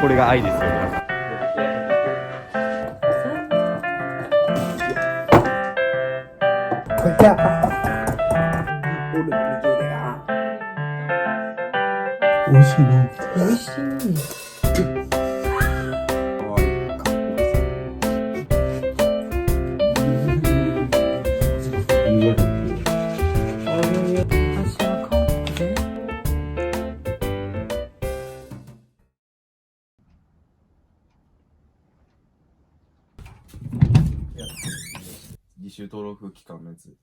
これが愛ですよ、皆さん。美味しいね。美味しい。私は韓国で。履修登録期間のやつ。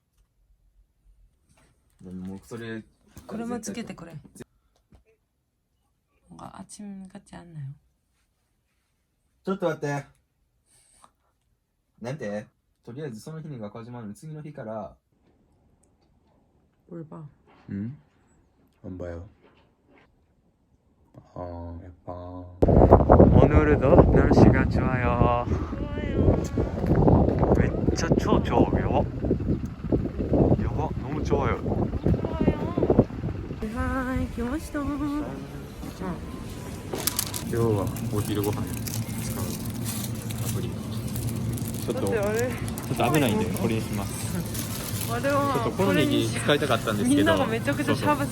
でもそれ。これもつけてくれ。아침 같지 않나요? ちょっと待って。なんてとりあえずその日に学校始まるの次の日から。뭘 봐? 응? 안 봐요. 예뻐. 오늘도 날씨가 좋아요. 진짜 좋아요. 이거 너무 좋아요. 하이, 기마시다. 今日はお昼ご飯使うアプリちょっと危ないんでこれにします。あれはちょっとコロニー使いたかったんですけど、みんながめちゃくちゃ触っ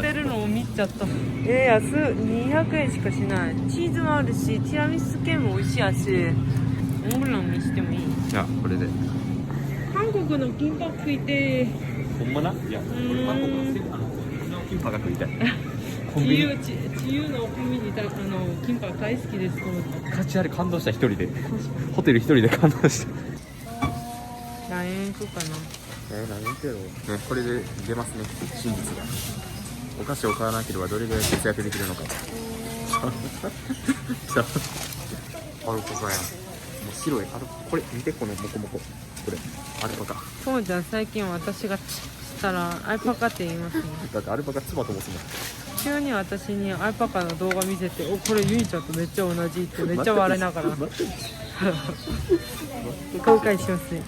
てるのを見ちゃった。安200円しかしない。チーズもあるし、ティラミス系も美味しいやし、モンブランにしてもいい。じゃあこれで。韓国のキンパ食いて。ほんまな？いや、俺韓国のキンパが食いたい。自由のコンビニだキンパ大好きですと思って。価値あれ感動した一人で。ホテル一人で感動した。LINE 行くかな。何言ってるの？ね、これで出ますね、真実が。お菓子を買わなければどれぐらい節約できるのか。アルパカやん。もう白いこれ見て、このモコモコ。これアルパカ。ともちゃん最近私がしたらアルパカって言いますね。だってアルパカ妻と申すもん。急に私にアルパカの動画見せて、お、これユニちゃんとめっちゃ同じってめっちゃ笑いながら公開しますね。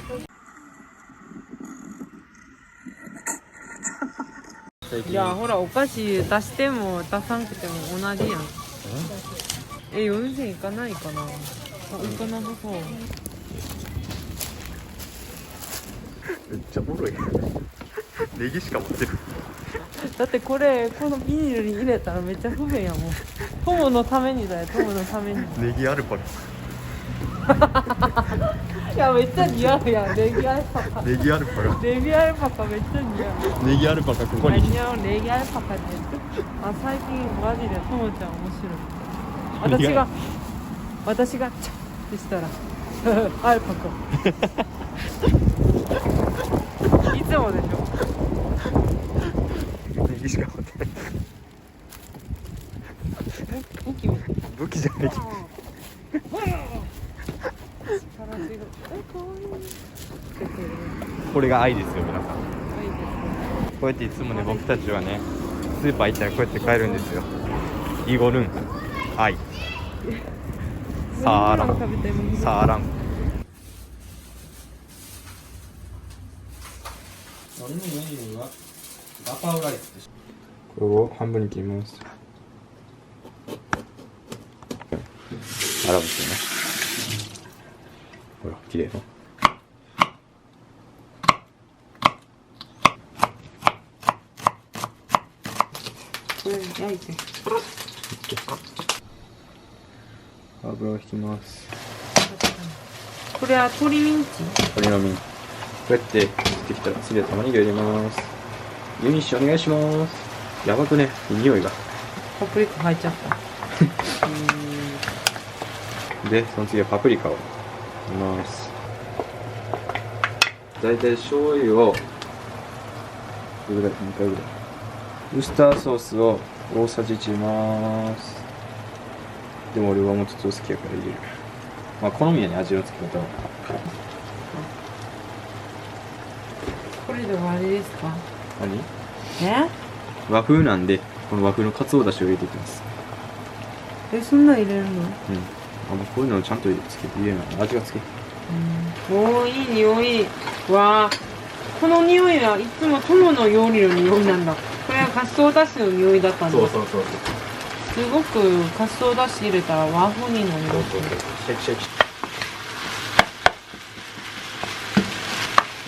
いやほら、お菓子出しても出さんくても同じやん。4000いかないかな。いかなさそう。めっちゃおもろい。ネギしか持ってる。だってこのビニールに入れたらめっちゃ不便やもん。友のためにだよ、友のために。ネギアルパカ。いやめっちゃ似合うやん、ネギアルパカ。ネギアルパカ。ネギアルパカめっちゃ似合う。ネギアルパカここに。似合うネギアルパカって。最近マジでともちゃん面白い。私がチャッてしたらアルパカ。いつもでしょ。ネギしか持ってない。武器じゃない。これが愛ですよ、皆さん。こうやっていつもね、僕たちはね、スーパー行ったらこうやって買えるんですよ。イゴルン愛サーラン俺のメニューはガパオライスです。これを半分に切ります。洗うんですよね。ほら、綺麗の。これ焼いて。油を引きます。これは鶏ミンチ。鶏のミンチ。こうやって切ってきたら次は玉ねぎを入れます。ユニッシュお願いします。やばくね、匂いが。パプリカ入っちゃった。で、その次はパプリカを入れます。だいたい醤油をどれぐらい、2回ぐらい。ウスターソースを大さじ1入れます。でも俺はもうちょっと好きやから入れる。まあ好みやね、味の付け方は。これで終わりですか？何？和風なんで、この和風のかつおだしを入れていきます。そんなん入れるの？もうこういうのをちゃんと入れるの、味がつけ。おー、いい匂い。わあ、この匂いはいつも友の料理の匂いなんだ。これはかつおだしの匂いだったんだ。そう。すごくかつおだし入れたら和風になりますね。シェキシェキ。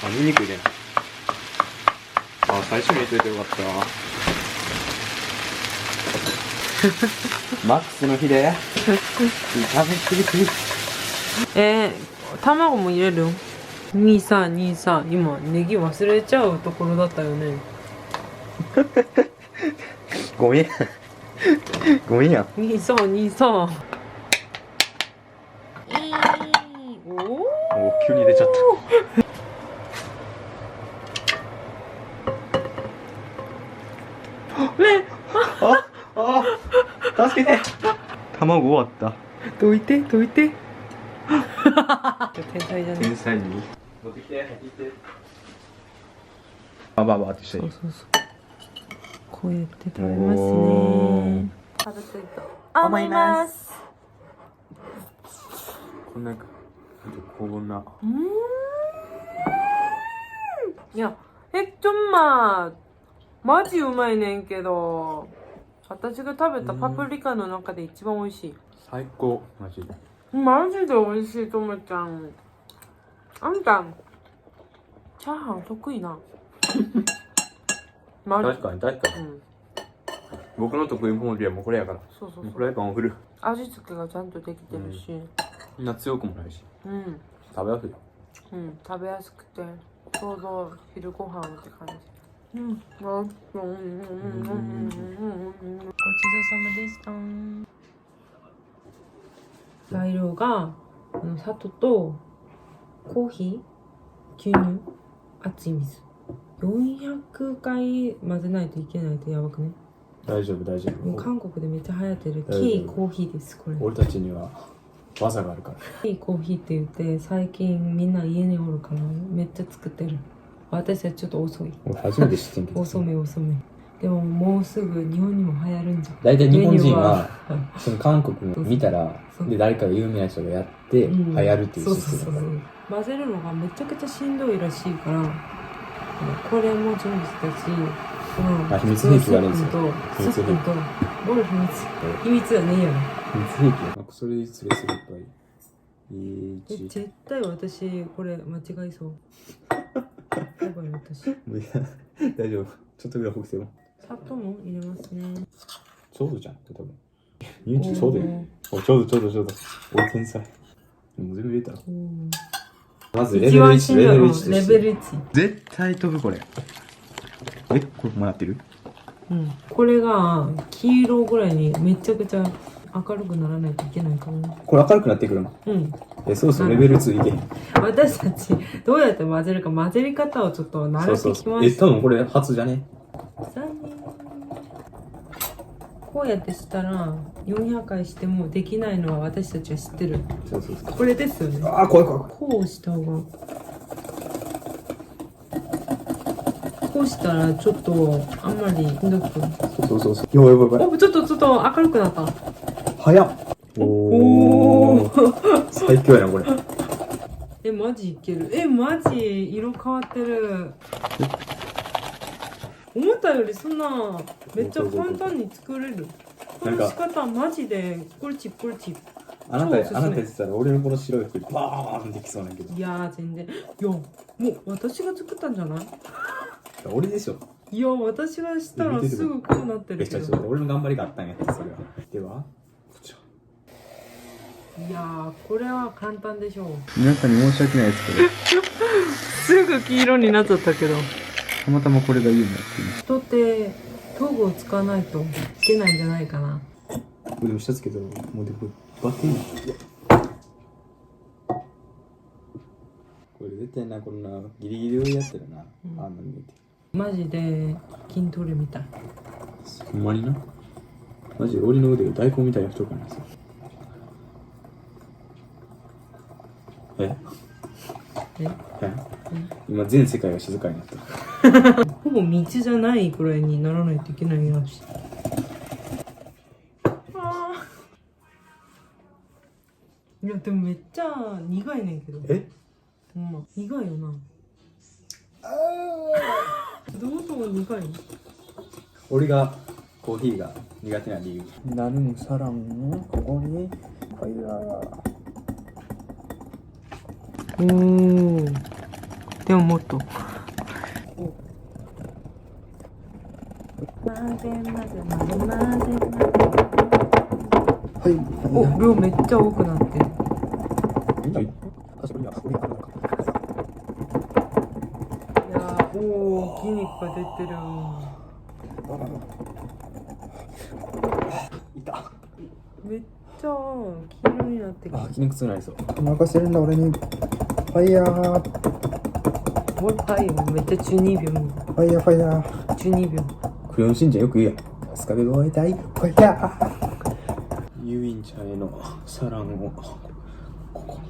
あ、ニンニク入れない。あ、最初に入れといてよかったわ。マックスのヒレ炒めすぎて。卵も入れる？兄さん今ネギ忘れちゃうところだったよね。ごめん。ごめんや。兄さんおお、急に出ちゃった。助けて。卵終わった。どいて天才じゃね。天才に持ってきて。バババってして。そうこうやって食べますね。食べたいと思います。こんないやマジうまいねんけど、私が食べたパプリカの中で一番美味しい。最高。マジで美味しい。ともちゃん、あんたチャーハン得意な。確かに、僕の得意料理はもうこれやから。そうフライパンを振る。味付けがちゃんとできてるし、そんな強くもないし、食べやすいよ。食べやすくてちょうど昼ご飯って感じ。ごちそうさまでした。材料が砂糖とコーヒー、牛乳、熱い水400回混ぜないといけないとやばくね。大丈夫。もう韓国でめっちゃ流行ってるキーコーヒーです。これ俺たちには技があるから。キーコーヒーって言って最近みんな家におるからめっちゃ作ってる。私はちょっと遅い。俺初めて知ってんけど。遅め。でももうすぐ日本にも流行るんじゃん。大体日本人はその韓国見たらで誰かが有名な人がやって流行るっていうシステム。混ぜるのがめちゃくちゃしんどいらしいから、これも準備したし、秘密兵器があるんですよ。スッピンとボル秘密はねえやろ。秘密兵器。それで失礼するいっぱい。絶対私これ間違いそう。やばい私。大丈夫。ちょっとぐらいほぐせよ。砂糖も入れますね。ちょうどじゃん。多分。ちょうどよ。ちょうど。俺天才。もう全部入れた。まずレベル1。レベル1。絶対飛ぶこれ。これもらってる？これが黄色ぐらいにめちゃくちゃ明るくならないといけないからね。これ明るくなってくるの？そうレベル2いけ。私たちどうやって混ぜるか、混ぜり方をちょっと習ってきました。多分これ初じゃね？こうやってしたら400回してもできないのは私たちは知ってる。そうこれですよね。怖い。こうした方が、こうしたらちょっとあんまりひどく。そう。やばい。ちょっと明るくなった。早っ。おー最強やなこれ。マジいける。マジ色変わってる。思ったよりそんなめっちゃ簡単に作れる。この仕方マジでポルチ。あなたやってたら俺のこの白い服バーンできそうなんけど。いや全然。もう私が作ったんじゃない？俺でしょ。いや私がしたらすぐこうなってるけど。俺の頑張りがあったんや。それは。ではこちら。いやこれは簡単でしょう。皆さんに申し訳ないですけどすぐ黄色になっちゃったけど、たまたまこれがいいなって人って道具を使わないといけないんじゃないかな。でも下つけたらもうでこれバッテリーこれ絶対な、こんなギリギリをやってるな、あんなに見えてマジで筋トレみたい。ほんまにな。マジで俺の腕が大根みたいな太くないですよ。今全世界が静かになったほぼ道じゃないくらいにならないといけないらしい。いやでもめっちゃ苦いねんけど。ほんま苦いよな。どう苦いの？俺がコーヒーが苦手な理由。 나는 사랑 고고니 파이야. おーでももっと混ぜ混ぜ混ぜ混ぜ混ぜはいお量めっちゃ多くなってるはいあそこには俺がいやーおー筋肉が出てるめっちゃ黄色になってきあ、筋肉痛になりそう。任せるんだ俺にファイヤーもうパイよめっちゃ中二病ファイヤーファイヤー中二病クレヨンしんちゃんよく言うやん。春日部を終えたいファイヤーユインちゃんへのサランをここ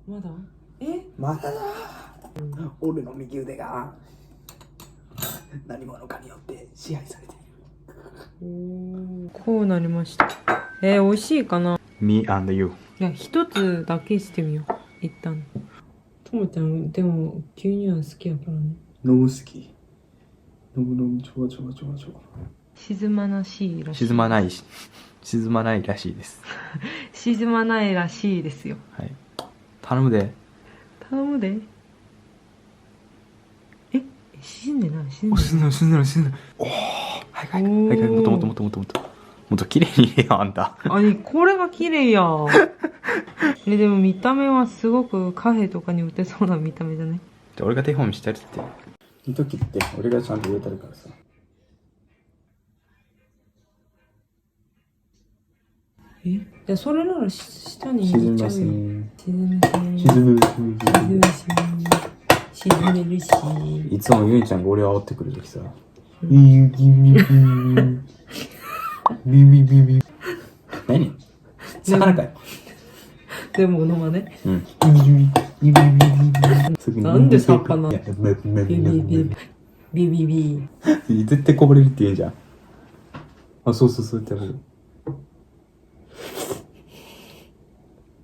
に。まだえまただ俺の右腕が何者かによって支配されているこうなりました美味しいかな Me and you。いや一つだけしてみよう一旦ともちゃんでも牛乳は好きやからね飲む好き。飲むちょわちょわちょわちょわ沈まなしいらしい沈まないし、沈まないらしいです。沈まないらしいですよはい。頼むで。頼むで沈んでない沈んでないお、沈んでる沈んでる沈んでる。おお。はいはいはいはい。もっともっともっともっともっと。もっと綺麗に入れよあんた。これが綺麗やでも見た目はすごくカフェとかに売ってそうな見た目じゃねじゃあ俺が手本見してやるって。いい時って俺がちゃんと入れたるからさじゃあそれなら下に沈みま入れちゃうよせん沈むし沈む沈めるしいつもユインちゃんが俺を煽ってくるときさ。ビビビビビビビ何魚かよ。でものまねうん。ビビビビなんで魚いやビビビビビビ絶対こぼれるって言うんじゃん。あ、そうそうそうってやる。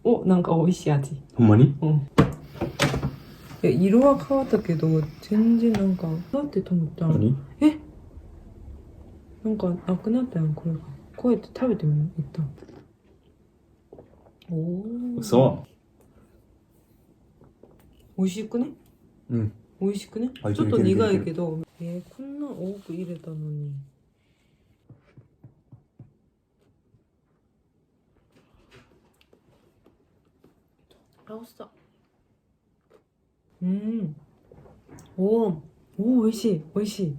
おなんか美味しい味ほんまに？うん色は変わったけど全然なんかだってと思ったら何？なんかなくなったやんこれがこうやって食べてみよう一旦おお嘘？美味しくねうん。美味しくねあいちょっとけるいける苦いけどこんな多く入れたのにあ落ちたおー美味しい美味しい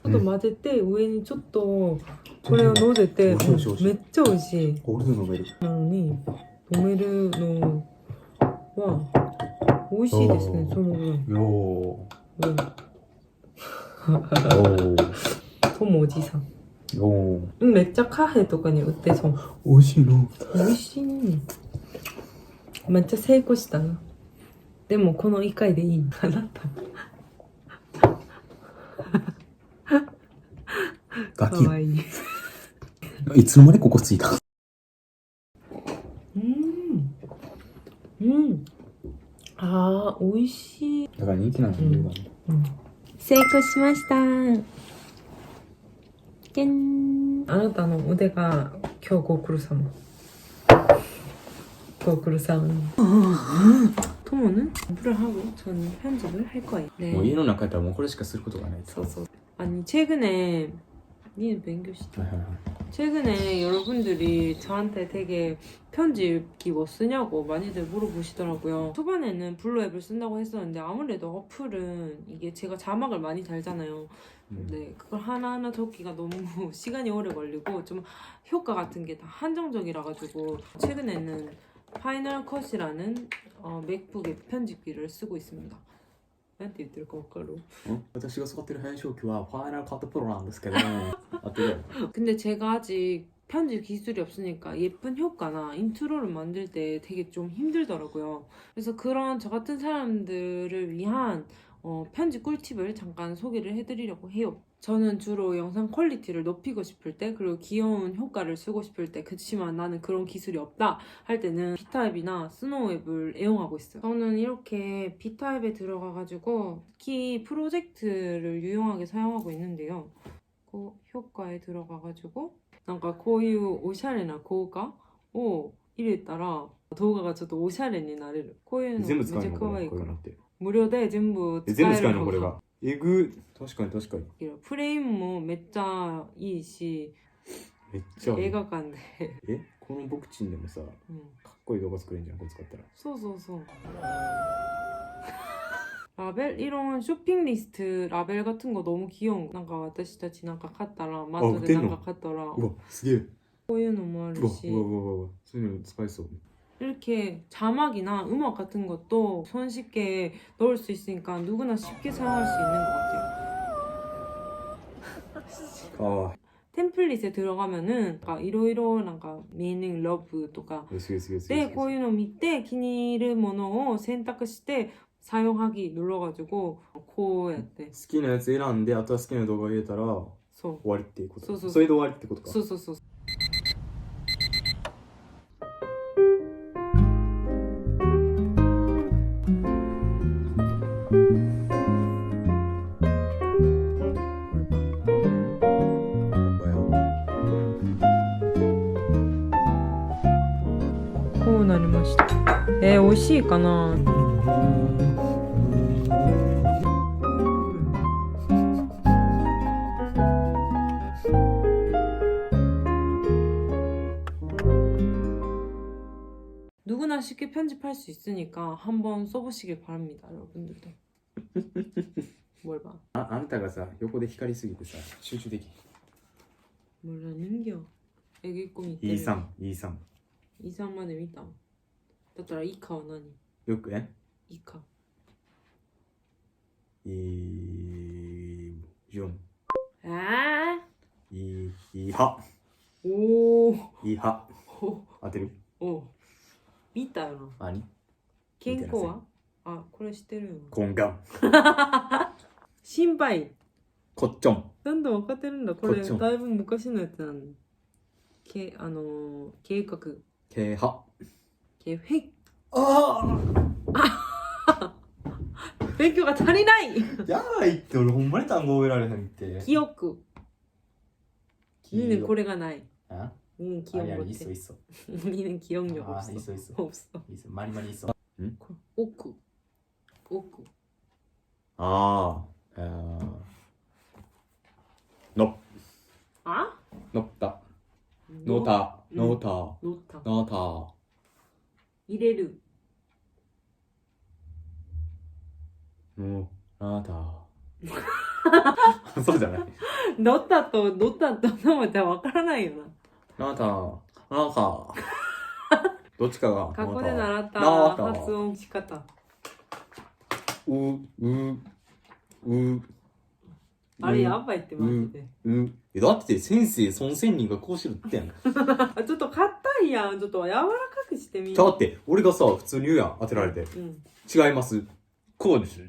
あと混ぜて上にちょっとこれを乗せて、美味しい美味しいめっちゃ美味しい俺で飲める。なのに飲めるのは美味しいですねそのぐらいようんー。ともおじさんよー。めっちゃカフェとかに売ってそう美味しいの美味しいねめっちゃ成功したなでもこの1回でいいあなたガキかわいいいつの間にここついたあー美味しい、だから人気なのよ。成功しましたけんあなたの腕が今日ご苦労様ご苦労様토모는 공부를 하고 저는 편집을 할 거예요. 네. もう家の中やったらもうこれしかすることがない。 아니 최근에 니는 맹교시죠. 최근에 여러분들이 저한테 되게 편집기 뭐 쓰냐고 많이들 물어보시더라고요. 초반에는 블루 앱을 쓴다고 했었는데 아무래도 어플은 이게 제가 자막을 많이 달잖아요. 네, 그걸 하나하나 적기가 너무 시간이 오래 걸리고 좀 효과 같은 게 다 한정적이라 가지고 최근에는 파이널 컷이라는 맥북의 편집기를 쓰고 있습니다. なんて言ってるか分かる？私が使ってる編集機はファイナルカットプロなんですけどあとで 근데 제가 아직 편집 기술이 없으니까 예쁜 효과나 인트로를 만들 때 되게 좀 힘들더라고요. 그래서 그런 저 같은 사람들을 위한 편집 꿀팁을 잠깐 소개를 해드리려고 해요. 저는 주로 영상 퀄리티를 높이고 싶을 때 그리고 귀여운 효과를 쓰고 싶을 때 그치만 나는 그런 기술이 없다 할 때는 B타입이나 스노우앱을 애용하고 있어요. 저는 이렇게 B타입에 들어가가지고 키 프로젝트를 유용하게 사용하고 있는데요. 그 효과에 들어가가지고 なんかこういうおしゃれな効果を入れたら動画がちょっとおしゃれになれる。こういうのめっちゃ可愛いから無料で全部使えるのがえぐ。確かに確かに。フレームもめっちゃいいしめっちゃ映画館でこのボクチンでもさ、うん、かっこいい動画作れんじゃんこれ使ったら。そうそうそう라벨 이런 쇼핑 리스트 라벨 같은 거 너무 귀여운 거. 私たち買ったらマットで買ったらうわすげえこういうのもあるしうわそういうの使えそう 이렇게 자막이나 음악 같은 것도 손쉽게 넣을 수 있으니까 누구나 쉽게 사용할 수 있는 것 같아요. 템플릿에 들어가면은 이로이로 meaning, love とかでこういうのを見て気に入るものを選択して사용하기 눌러가지고 こうやって好きなやつ選んであとは好きな動画入れたらそう終わりっていうことそうそれで終わりってことかそうそうそうこうなりました。美味しいかな。누구나 쉽게 편집할 수 있으니까 한번 써보시길 바랍니다, 여러분들도. 뭘 봐? あんたがさ横で光りすぎてさ集中できん 뭐라는겨? 애기 꿈이 いいさんいいさん 2,3만에見た. だったらイカは何? よくねイカ. い4 아? いは 오. いは 오. 当てる 오. 見たよな. 何健康は? 아, これ知ってるよ. コンガン心配. こっちょんなんで分かってるんだこれこっちもだいぶ昔のやつなの計画けは計画あ勉強が足りないやばいって俺ほんまに単語覚えられへんって記憶니는これがないあ 니는 기억 아니 못해 있어 있어 니는 기억력 아, 없어 있어, 있어. 없어 있어 많이 많이 있어 응? 오크 아 높 아? 높다 노다 노다 노타 노다 入れる 노다 そうじゃないノタとノタとノマじゃ分からないよなノタどっちかが学校で習ったノタ発音仕方あれやばいってマジでだって先生孫仙人がこうしてるってんあちょっと硬いやんちょっと柔らかくしてみだって俺がさ普通に言うやん当てられて、違いますこうです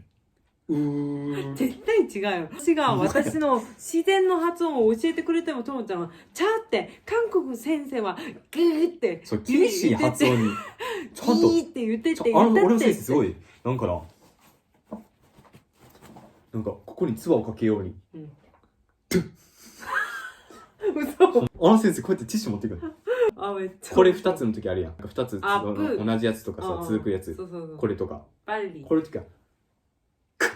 絶対違うよ私が私の自然の発音を教えてくれてもともちゃんはちゃって韓国先生はグーってそう厳しい発音にちゃんとギーって言ってって俺の先生すごいなんかここに唾をかけように、嘘あの先生こうやってティッシュ持ってくるあめっちゃこれ2つの時あるやん2つアップ同じやつとかさ続くやつそうこれとかパリこれとかそ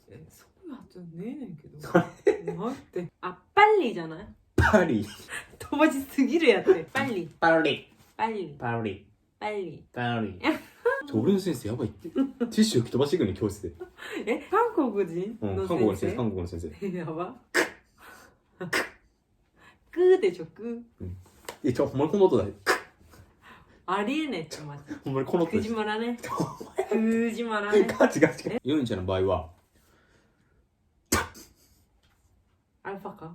ういう発音ねえねんけど待ってあパリじゃないパリ飛ばしすぎるやってパリパリパリパリパリパリ俺の先生やばいってティッシュ吹き飛ばしてくるね教室で韓国人の韓国先の先生やばクーでしょクーほんまにこの音だよありえねえってマジほんまにこの音藤原ね藤原ね違うヨンちゃんの場合はアルファか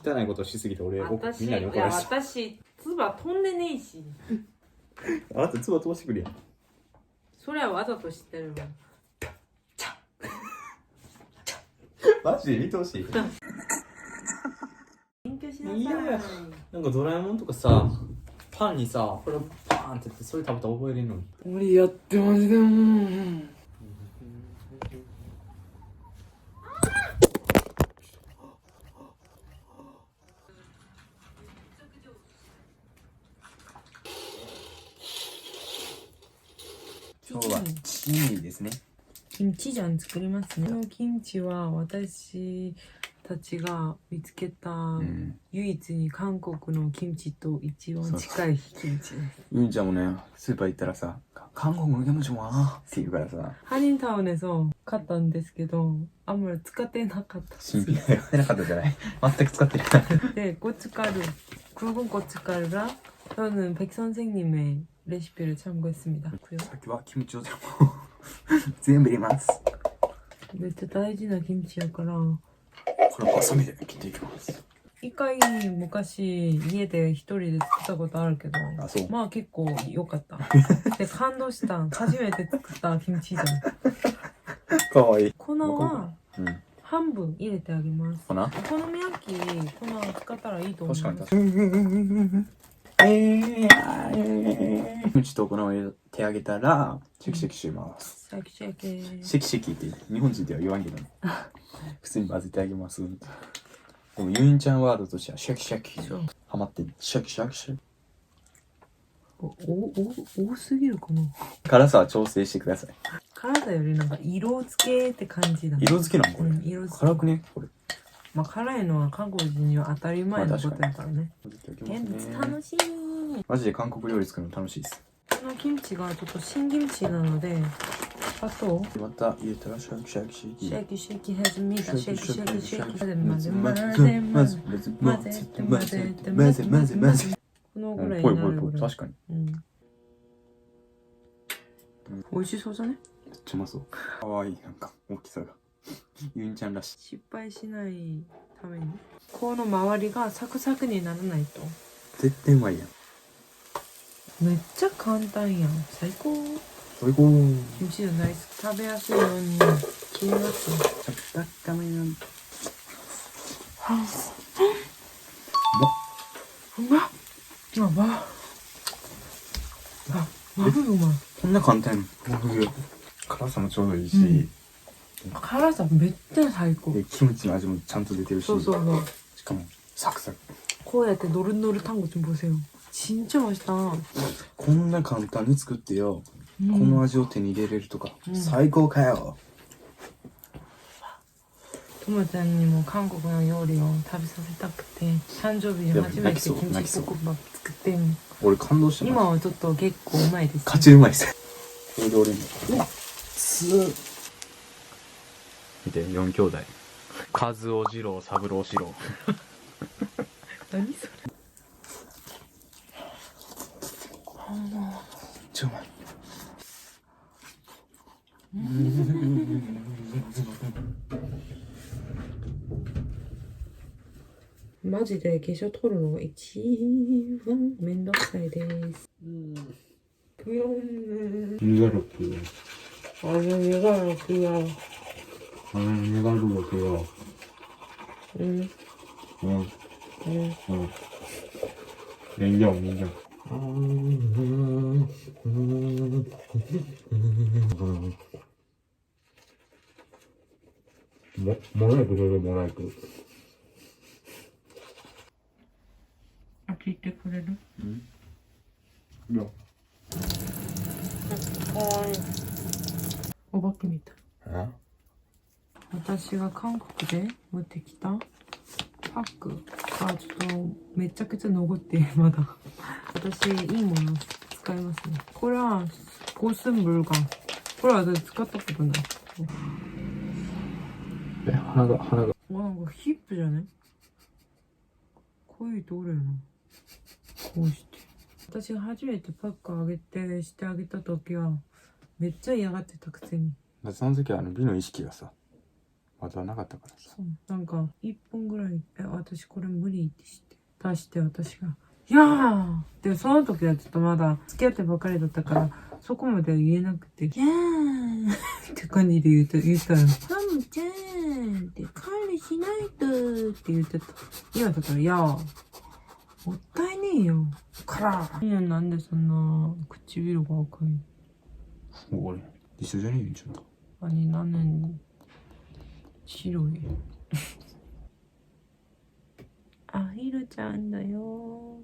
汚いことしすぎて俺みんなに怒いやられた私唾飛んでねえしあなた唾飛ばしてくるやんそれはわざと知ってるの。マジで見てほしい。勉強しなさい。いやいやなんかドラえもんとかさ、パンにさ、これパーンってやってそれ食べたら覚えれるのに。無理やってマジで今日はチーですね。キムチジャン作りますね。このキムチは私たちが見つけた唯一に韓国のキムチと一番近いキムチです。ユンちゃんもね、スーパー行ったらさ、韓国のキムチはって言うからさ、한인타운에서買ったんですけど、あんまり使ってなかったです。新品がやなかったじゃない。全く使ってない。 네, 고춧가루, 굵은 고춧가루랑 저는 백 선생님의 레시피를 참고했습니다. さっきはキムチを全部入れます。 진짜 大事な 김치였거라. これをハサミで切っていきます。 이까이昔 家で一人で作ったことあるけど、あ、そう。まあ結構良かったで感動した。初めて作ったキムチだ。かわいい。粉はうん。半分入れてあげます。粉？お好み焼き粉使ったらいいと思う。確かに。キムチと粉を入れてあげたらシェキシェキします。シャキシャキ。シェキシェキって日本人では言わんけどね。普通に混ぜてあげます。でもユンちゃんワードとしてはシャキシャキそうハマってシャキシャキシャキ。多すぎるかな。辛さは調整してください。辛さよりなんか色付けって感じだね。色付けなんこれ、うん、色付け。辛くねこれ。まあ辛いのは韓国人には当たり前のことだからね。現物楽しみ。マジで韓国料理作るの楽しいです。このキムチがちょっと新キムチなので、あとまた入れたらシャキシャキシャキシェキシェキ始めた。シェキシェキシェキ。混ぜ混ぜ混混ぜぜ混ぜ混ぜ混ぜ混ぜ混ぜ。このぐらいになるぐらい。確かに美味しそうじゃね。めっちゃうまそう。かわいい。なんか大きさがユンちゃんらしい。失敗しないためにこの周りがサクサクにならないと。絶対うまいやん。めっちゃ簡単やん。最高。最高。キムチの大好き。食べやすいように切りますよ。だっためなん。うまっ。やば。あ、マジうまい。こんな簡単。辛さもちょうどいいし、辛さめっちゃ最高。でキムチの味もちゃんと出てるし、そうそうそう。しかもサクサク。こうやってノルノル単語좀 보세요。진짜 맛있다。こんな簡単に作ってよ、この味を手に入れれるとか、最高かよ。ともちゃんにも韓国の料理を食べさせたくて、誕生日に初めてキムチポコバ作ってるの。俺感動してます。今はちょっと結構うまいです、ね。勝ちうまいです。これで俺も見て、4兄弟。和夫二郎、三郎四郎。何それ。ちょうまい。マジで化粧取るのが一番めんどくさいです。くよんね。苦ろくよ。あれ苦ろくよ。あれ苦ろくよ。人形。モライクどれモライク。あっち行ってくれる？いや。お化けみたい。あ？私が韓国で持ってきたパックがちょっとめちゃくちゃ残ってまだ。私いいもの使いますね。これはゴスンブルガン。これは私使ったことない。鼻が。なんかヒップじゃね？声通るよな。こうして。私が初めてパックあげてしてあげた時はめっちゃ嫌がってたくせに。その時は美の意識がさ、まだなかったからさ。そう。なんか1分ぐらい私これ無理ってして出して私がいやーでその時はちょっとまだ付き合ってばかりだったからそこまでは言えなくて「いやー」って感じで言ったら「ハムちゃん」って「管理しないと」って言ってた。今だったら「いやーもったいねえよから」いやなんでそんな唇が赤いの。俺一緒じゃねえよちょっと。 아니 나는 싫어해. 아히루 짠다요.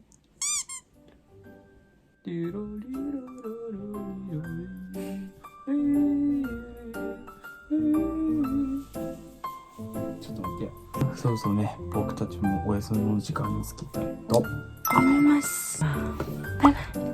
そうそうね、僕たちもお休みの時間につきたいと思います。バイバイ。